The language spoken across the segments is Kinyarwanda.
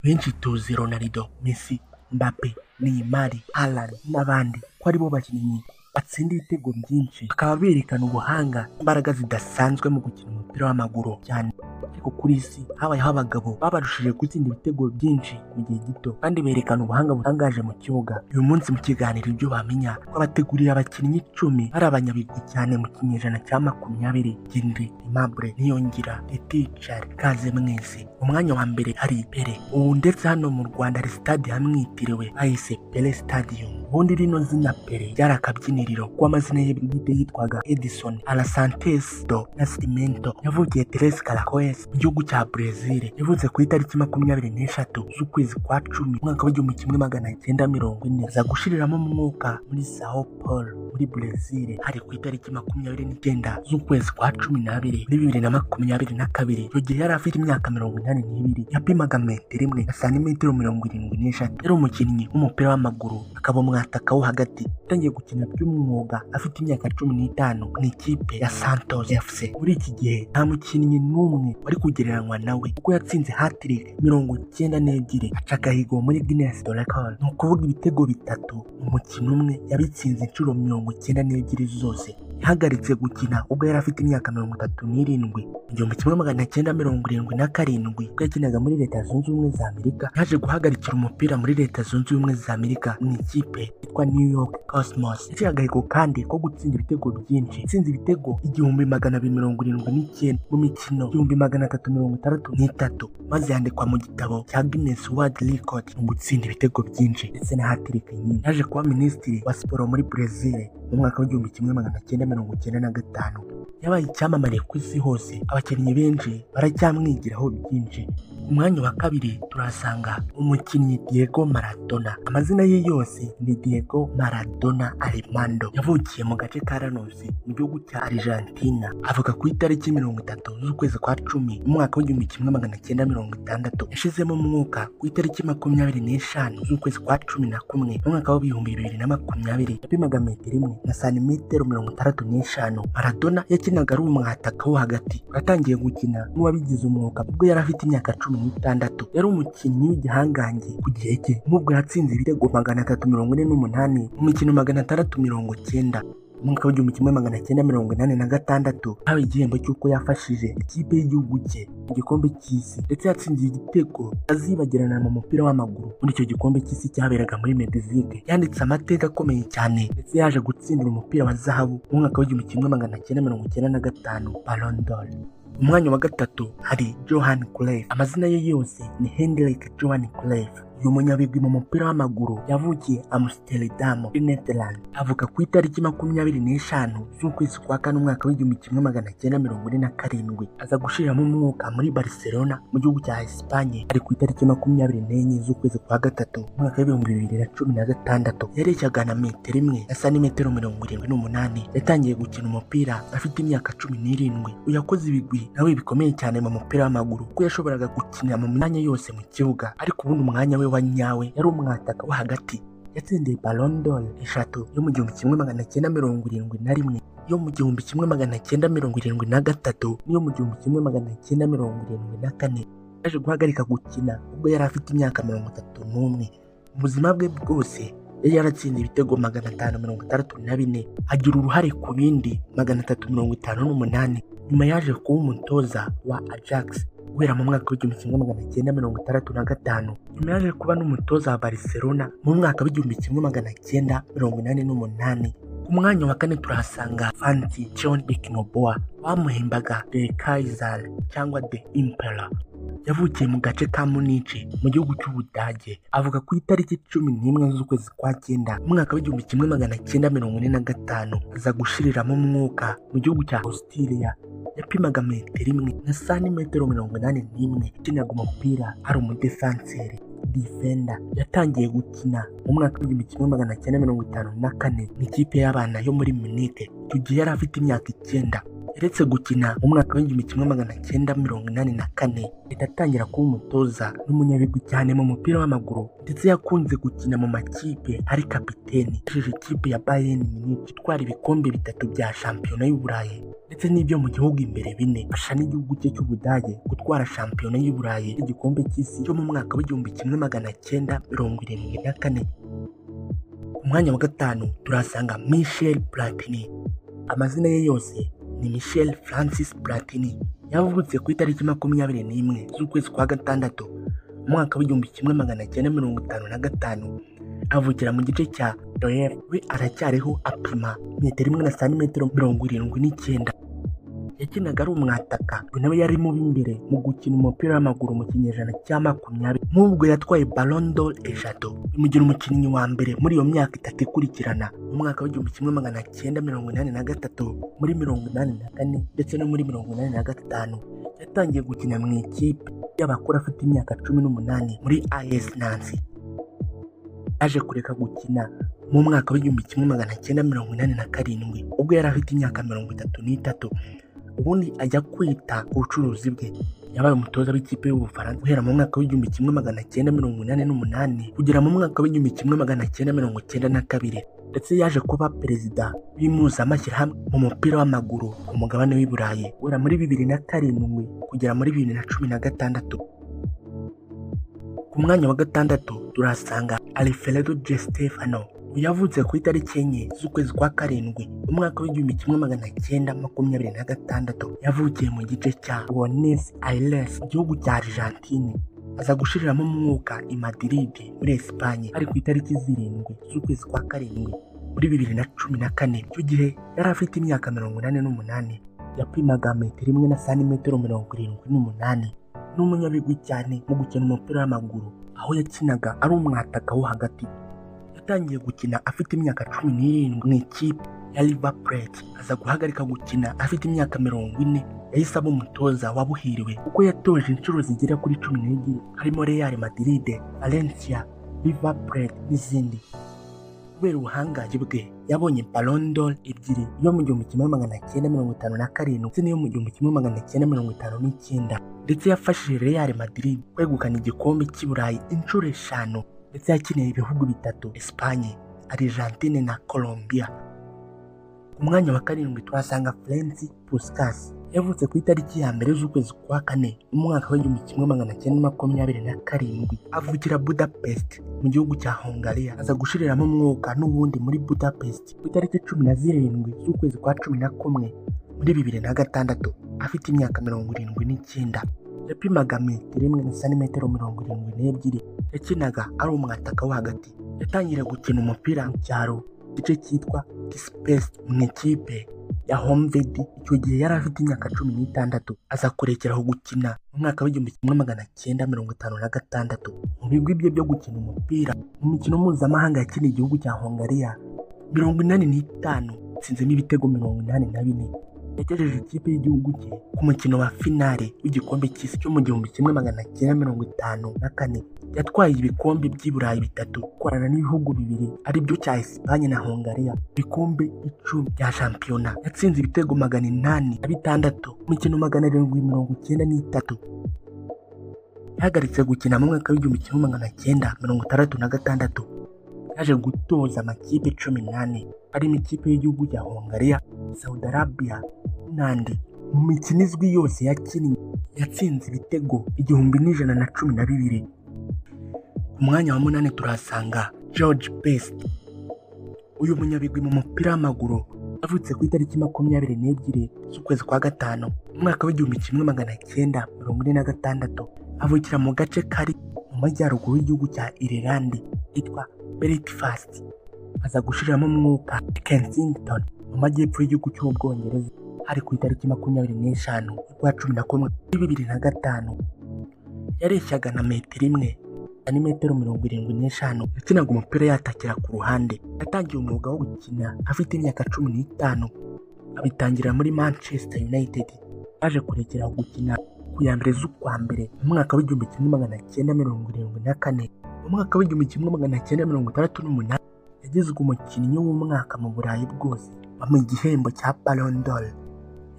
Benshi tuzi Ronaldo, Messi, Mbappe, Neymar, Haaland n'abandi ko ari bo bakinnyi batsinda ibitego byinshi, bakaba berekana ubuhanga imbaraga zidasanzwe mu gukina umupira w'amaguru cyane. Ariko kuri isi habayeho abagabo babarushije gutsinda ibitego byinshi mu gihe gito kandi berekana ubuhanga butangaje mu kibuga. Uyu munsi mu kiganiro ibyo bamenya twabategurira abakinnyi 10 ari abanyabigwi cyane mu kinyejana cya 20. Gendry, Aimable Niyongira, Etichari, kaze mwese. Umwanya wa mbere hari Pele, ubu ndetse hano mu Rwanda hari stade yamwitiriwe bahise Pele Stadium. Ubundi rino zina Pele ryari akabyiniriro kuko amazina ye bwite yitwaga Edson Arantes do Nascimento. Yavukiye Três Caracoes mu gihugu cya Brazil. Yavutse ku itariki 23 z'ukwezi kwa 10 umwaka w'1940. Aza gushiriramo umwuka muri Sao Paulo muri Brazil hari ku itariki 29 z'ukwezi kwa 12 muri 2022. Icyo gihe yari afite imyaka 82. Yapimaga metero 1 na santimetero 73. Yari umukinnyi w'umupira w'amaguru akaba umwataka wo hagati. Yatangiye gukina by'umwuga afite imyaka 15 mu ikipe ya Santos FC. Muri iki gihe nta mukinnyi n'umwe wari kugereranywa nawe kuko yatsinze hat-trick 92 aca agahigo muri Guinness Record. Ni ukuvuga ibitego bitatu mu mukino umwe yabitsinze inshuro 92 zose. Yahagaritse gukina ubwo yari afite imyaka 37. Mu 1977 ubwo yakinaga muri Leta Zunze Ubumwe za Amerika, yaje guhagarikira umupira muri Leta Zunze Ubumwe za Amerika mu ikipe yitwa New York Cosmos. Yaciye agahigo kandi ko gutsinda ibitego byinshi, yatsinze ibitego 1279 mu mikino 1363, maze yandikwa mu gitabo cya Guinness World Record mu gutsinda ibitego byinshi ndetse na hat-trick nyinshi. Yaje kuba minisitiri wa siporo muri Brazil mu mwaka w'1995. Yabaye icyamamare ku isi hose, abakinnyi benshi baracyamwigiraho byinshi. Umwanya wa kabiri turasanga umukinnyi Diego Maradona. Amazina ye yose ni Diego Maradona Armando. Yavukiye mu gace ka Lanús mu gihugu cya Argentina. Avuka ku itariki 30 z'ukwezi kwa 10 mu mwaka w'1960. Yashizemo umwuka ku itariki 25 z'ukwezi kwa 11 mu mwaka w'2020. Yapimaga metero 1 na santimetero 65. Maradona yakinaga ari umwataka wo hagati. Yatangiye gukina n'uwabigize umwuga ubwo yari afite imyaka 16. Yari umukinnyi w'igihangange ku gihe cye, nk'ubwo yatsinze ibitego 348 mu mikino 690. Mu mwaka w'1986 habaye igihembo cy'uko yafashije ikipe y'igihugu cye mu gikombe cy'isi, ndetse yatsinze igitego azibagirana mu mupira w'amaguru muri icyo gikombe cy'isi cyaberaga muri Mexique. Yanditse amateka akomeye cyane ndetse yaje gutsindira umupira wa zahabu mu mwaka w'1995 Ballon d'Or. Umwanya wa gatatu hari Johan Cruyff. Amazina ye yose ni Hendrik Johan Cruyff. Uyu munyabigwi mu mupira w'amaguru yavukiye Amsterdam, Netherlands. Avuka ku itariki 25 z'ukwezi kwa 4 umwaka w'1947. Aza gushiriramo umwuka muri Barcelona mu gihugu cya Espagne ari ku itariki 24 z'ukwezi kwa 3 umwaka w'2016. Yareshyaga na metero 1 na santimetero 78. Yatangiye gukina umupira afite imyaka 17. Uyakoze ibigwi nawe bikomeye cyane mu mupira w'amaguru kuko yashoboraga gukina mu myanya yose mu kibuga, ariko ubundi umwanya we wa nyawe yari umwataka wo hagati. Yatsindiye Ballon d'Or 3 yo mu 1971, yo mu 1973 n'iyo mu 1974. Yaje guhagarika gukina ubwo yari afite imyaka 31. Mu buzima bwe bwose yari yaratsinze ibitego 564, agira uruhare ku bindi 358. Nyuma yaje kuba umutoza wa Ajax guhera mu mwaka w'1965. Nyuma yaje kuba n'umutoza wa Barcelona mu mwaka w'1988. Ku mwanya wa kane turahasanga Francis John Beckenbauer, bamuhembaga The Kaiser cyangwa The Emperor. Yavukiye mu gace ka Munich mu gihugu cy'Ubudage. Avuga ku itariki 11 z'ukwezi kwa 9 mu mwaka w'1945. Aza gushiriramo umwuka mu gihugu cya Austria. Yapimaga metero 1 na santimetero 81. Yakinaga umupira ari umudefanseri defender. Yatangiye gukina mu mwaka w'1954 mu ikipe y'abana yo muri Munich. Icyo gihe yari afite imyaka 9. Yaretse gukina mu mwaka w'igihumbi kimwe magana cyenda mirongo inani na kane, ahita atangira kuba umutoza n'umunyabigwi cyane mu mupira w'amaguru, ndetse yakunze gukina mu makipe ari kapiteni. Yafashije ikipe ya Bayern Munich gutwara ibikombe 3 bya shampiyona y'Uburayi ndetse n'ibyo mu gihugu imbere 4. Afasha n'igihugu cye cy'Ubudage gutwara shampiyona y'Uburayi n'igikombe cy'isi cyo mu mwaka w'igihumbi kimwe magana cyenda mirongo irindwi na kane. Ku mwanya wa gatanu turasanga Michel Platini. Amazina ye yose ni Michel Francis Platini. Yavutse ku itariki 21 z'ukwezi kwa gatandatu mu mwaka w'igihumbi kimwe magana cyenda mirongo itanu na gatanu. Avukira mu gice cya Doyev. We aracyariho apima metero 1 na santimetero 79. Yakinaga ari umwataka, we nawe yari mu b'imbere mu gukina umupira w'amaguru mu kinyejana cya 20. Nk'ubwo yatwaye Ballon d'Or eshatu, bimugira umukinnyi wa mbere muri iyo myaka 3 ikurikirana, mu mwaka w'igihumbi kimwe magana cyenda mirongo inani na gatatu, muri 84 ndetse no muri 85. Yatangiye gukina mu ikipe y'abakuru afite imyaka 18 muri AS Nancy. Aje kureka gukina mu mwaka w'igihumbi kimwe magana cyenda mirongo inani na karindwi ubwo yari afite imyaka 33. Ubundi ajya kwita ku bucuruzi bwe. Yabaye umutoza w'ikipe y'Ubufaransa guhera mu mwaka w'igihumbi kimwe magana cyenda mirongo inani n'umunani kugera mu mwaka w'igihumbi kimwe magana cyenda mirongo cyenda na kabiri, ndetse yaje kuba perezida w'impuzamashyirahamwe mu mupira w'amaguru ku mugabane w'i Burayi guhera muri 2007 kugera muri 2016. Ku mwanya wa gatandatu turasanga Alfredo Di Stefano. Yavutse ku itariki 4 z'ukwezi kwa karindwi mu mwaka w'igihumbi kimwe magana cyenda 26. Yavukiye mu gice cya Buenos Aires, igihugu cya Argentine. Aza gushiriramo umwuka i Madrid muri Espagne ari ku itariki 7 z'ukwezi kwa karindwi muri 2014. Icyo gihe yari afite imyaka 88. Yapimaga metero 1 na santimetero 78. N'umunyabigwi cyane mu gukina umupira w'amaguru, aho yakinaga ari umwataka wo hagati. Yatangiye gukina afite imyaka 17 mu ikipe ya River Plate. Aza guhagarika gukina afite imyaka 40. Yahise aba umutoza wabuhiriwe kuko yatoje inshuro zigera kuri 12 harimo Real Madrid, Valencia, River Plate n'izindi. Kubera ubuhangaje bwe yabonye Ballon d'Or 2, iyo mu gihumbi kimwe magana cyenda mirongo itanu na karindwi ndetse n'iyo mu gihumbi kimwe magana cyenda mirongo itanu n'icyenda. Ndetse yafashije Real Madrid kwegukana igikombe cy'i Burayi inshuro 5, ndetse yakiniye ibihugu 3: Espagne, Argentine na Colombia. Ku mwanya wa karindwi twasanga Ferenc Puskás. Yavutse ku itariki ya 1 z'ukwezi kwa 4 mu mwaka w'igihumbi kimwe magana cyenda 27. Avukira Budapest mu gihugu cya Hungariya. Aza gushiriramo umwuka n'ubundi muri Budapest ku itariki 17 z'ukwezi kwa 11 muri 2006 afite imyaka 79. Yapimaga metero 1 na santimetero 72. Yakinaga ari umwataka wo hagati. Yatangiye gukina umupira mu cyaro igice cyitwa Kispest mu ikipe ya Honved. Icyo gihe yari afite imyaka 16. Aza kurekeraho gukina mu mwaka w'igihumbi kimwe magana cyenda 56. Mu bigwi bye byo gukina umupira mu mikino mpuzamahanga yakiniye igihugu cya Hungariya 85, atsinzemo ibitego 84. Yagejeje ikipe y'igihugu cye ku mukino wa finale w'igikombe cy'isi cyo mu gihumbi kimwe magana cyenda 54. Yatwaye ibikombe by'i Burayi 3 gukorana n'ibihugu 2 ari byo cya Espagne na Hungariya, ibikombe 10 bya shampiyona. Yatsinze ibitego 806 mu mikino 793. Yahagaritse gukina mu mwaka w'igihumbi kimwe magana cyenda 66. Yaje gutoza amakipe 18 arimo ikipe y'igihugu cya Hungariya, Saudi Arabia n'andi. Mu mikino izwi yose yakinnye yatsinze ibitego 1112. Ku mwanya wa 8 turasanga George Best. Uyu munyabigwi mu mupira w'amaguru avutse ku itariki 22 z'ukwezi kwa 5 mu mwaka w'igihumbi kimwe magana cyenda 46. Avukira mu gace kari mu majyaruguru y'igihugu cya Ireland yitwa Belfast. Aza gushiriramo umwuka Kensington mu majyepfo y'igihugu cy'Ubwongereza hari ku itariki 25 z'ukwa 11 muri 2005. Yareshyaga na metero 1 santimetero 75. Yakinaga umupira yatakira ku ruhande. Yatangiye umwuga wo gukina afite imyaka 15. Abitangira muri Manchester United. Yaje kurekera gukina ku ya 1 z'ukwa mbere mu mwaka w'igihumbi kimwe magana cyenda 74. Mu mwaka w'igihumbi kimwe magana cyenda 68 yagizwe umukinnyi w'umwaka mu Burayi bwose, bamuha igihembo cya Ballon d'Or.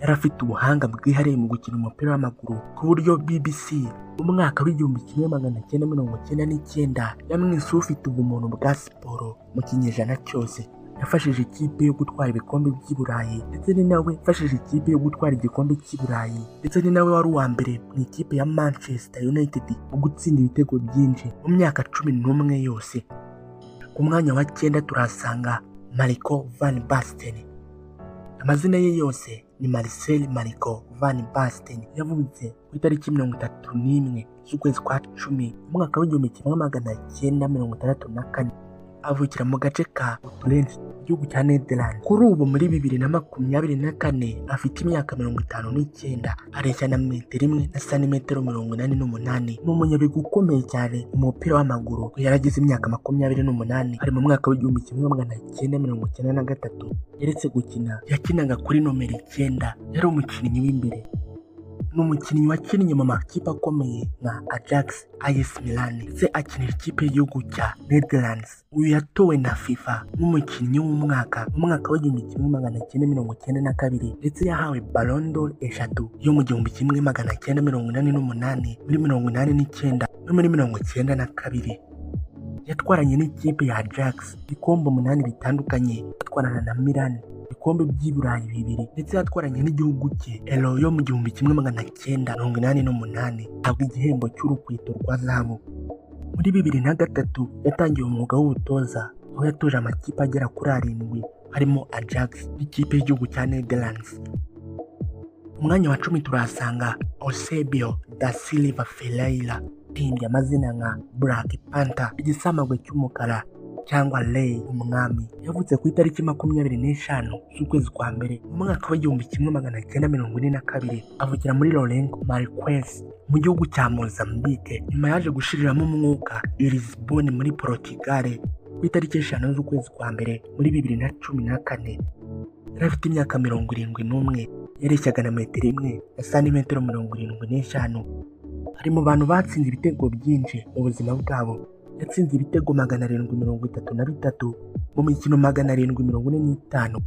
yari afite ubuhanga bwihariye mu gukina umupira w'amaguru ku buryo BBC mu mwaka w'1999 yamwise ufite ubumuntu bwa siporo mu kinyejana cyose. Yafashije ikipe yo gutwara ibikombe by'i Burayi ndetse ni nawe yafashije ikipe yo gutwara igikombe cy'i Burayi ndetse ni nawe wari uwa mbere mu ikipe ya Manchester United mu gutsinda ibitego byinshi mu myaka 11 yose. Ku mwanya wa 9 turasanga Marco van Basten. Amazina ye yose ni Marcel Marco van Basten. Yavutse ku itariki 31 z'ukwezi kwa 10 mu mwaka w'1964. Avukira mu gace ka Utrecht igihugu cya Netherlands. Kuri ubu muri 2024 afite imyaka 59, areshya na metero 1 na santimetero 88. Ni umunyabigwi ukomeye cyane mu mupira w'amaguru. Yaragize imyaka 28 ari mu mwaka w'1993 yeretse gukina. Yakinaga kuri nomero 9. Yari umukinnyi w'imbere. Ni umukinnyi wakinnye mu makipe akomeye nka Ajax, AS Milan ndetse akinira ikipe y'igihugu cya Netherlands. Uyu yatowe na FIFA nk'umukinnyi w'umwaka mu mwaka w'1992 ndetse yahawe Ballon d'Or 3 yo mu 1988, muri 89 no muri 92. Yatwaranye n'ikipe ya Ajax ibikombe 8 bitandukanye, atwarana na Milan ibikombe by'i Burayi 2 ndetse yatwaranye n'igihugu cye Euro yo mu 1988 ahabwa igihembo cy'urukweto rwa zahabu. Muri 2003 yatangiye umwuga w'ubutoza, aho yatoje amakipe agera kuri 7 harimo Ajax n'ikipe y'igihugu cya Netherlands. Umwanya wa 10 turasanga Eusebio da Silva Ferreira, himbye amazina nka Black Panther, igisamagwe cy'umukara cyangwa Rey umwami. Yavutse ku itariki 25 z'ukwezi kwa mbere mu mwaka w'1942. Avukira muri Lourenço Marques mu gihugu cya Mozambique. Nyuma yaje gushiriramo umwuka i Lisbon muri Portugal ku itariki 5 z'ukwezi kwa mbere muri 2014. Yari afite imyaka 71, yareshyaga na metero 1 na santimetero 75. Ari mu bantu batsinze ibitego byinshi mu buzima bwabo. Yatsinze ibitego 733 mu mikino 745.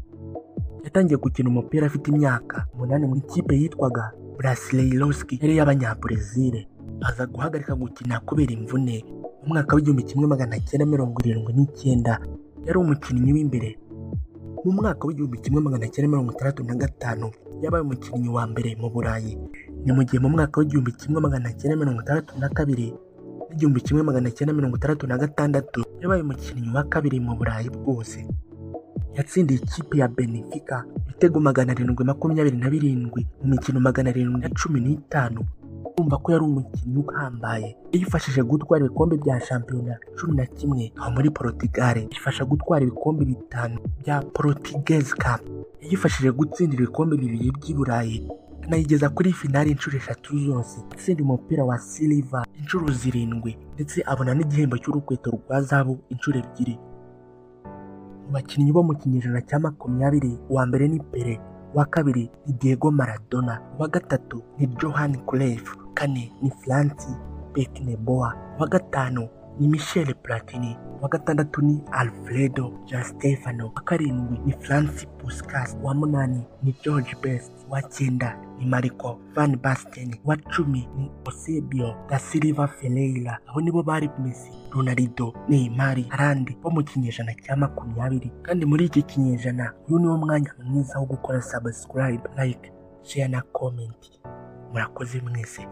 Yatangiye gukina umupira afite imyaka 8 mu ikipe yitwaga Brasileiroski yari y'Abanyabrazil. Aza guhagarika gukina kubera imvune mu mwaka w'1979. Yari umukinnyi w'imbere. Mu mwaka w'1965 yabaye umukinnyi wa mbere mu Burayi. Ni mu gihe mu mwaka w'1962 1966 yabaye umukinnyi wa kabiri mu Burayi bwose. Yatsindiye ikipe ya Benfica ibitego 727 mu mikino 715. Kumva ko yari umukinnyi uhambaye. Yifashije gutwara ibikombe bya shampiyona 11 aho muri Portugal. Yifasha gutwara ibikombe 5 bya Portuguese Cup. Yifashije gutsindira ibikombe 2 by'i Burayi. Anayigeza kuri finali inshuro 3 zose. Atsinda umupira wa silver inshuro 7 ndetse abona n'igihembo cy'urukweto rwa zahabu inshuro 2. Mu bakinnyi bo mu kinyejana cya 20, uwa mbere ni Pele, uwa kabiri ni Diego Maradona, uwa gatatu ni Johan Cruyff, kane ni Franz Beckenbauer, uwa gatanu ni Michel Platini, uwa gatandatu ni Alfredo Di Stefano, uwa karindwi ni Franz Puskas, uwa munani ni George Best, uwa 9 ni Marco van Basten, uwa 10 ni Eusebio da Silva Ferreira. Abo nibo bari Messi, Ronaldo, Neymar, Haaland bo mu kinyejana cya 20. Kandi muri iki kinyejana uyu niwo mwanya mwiza wo gukora subscribe, like, share na comment. Murakoze mwese.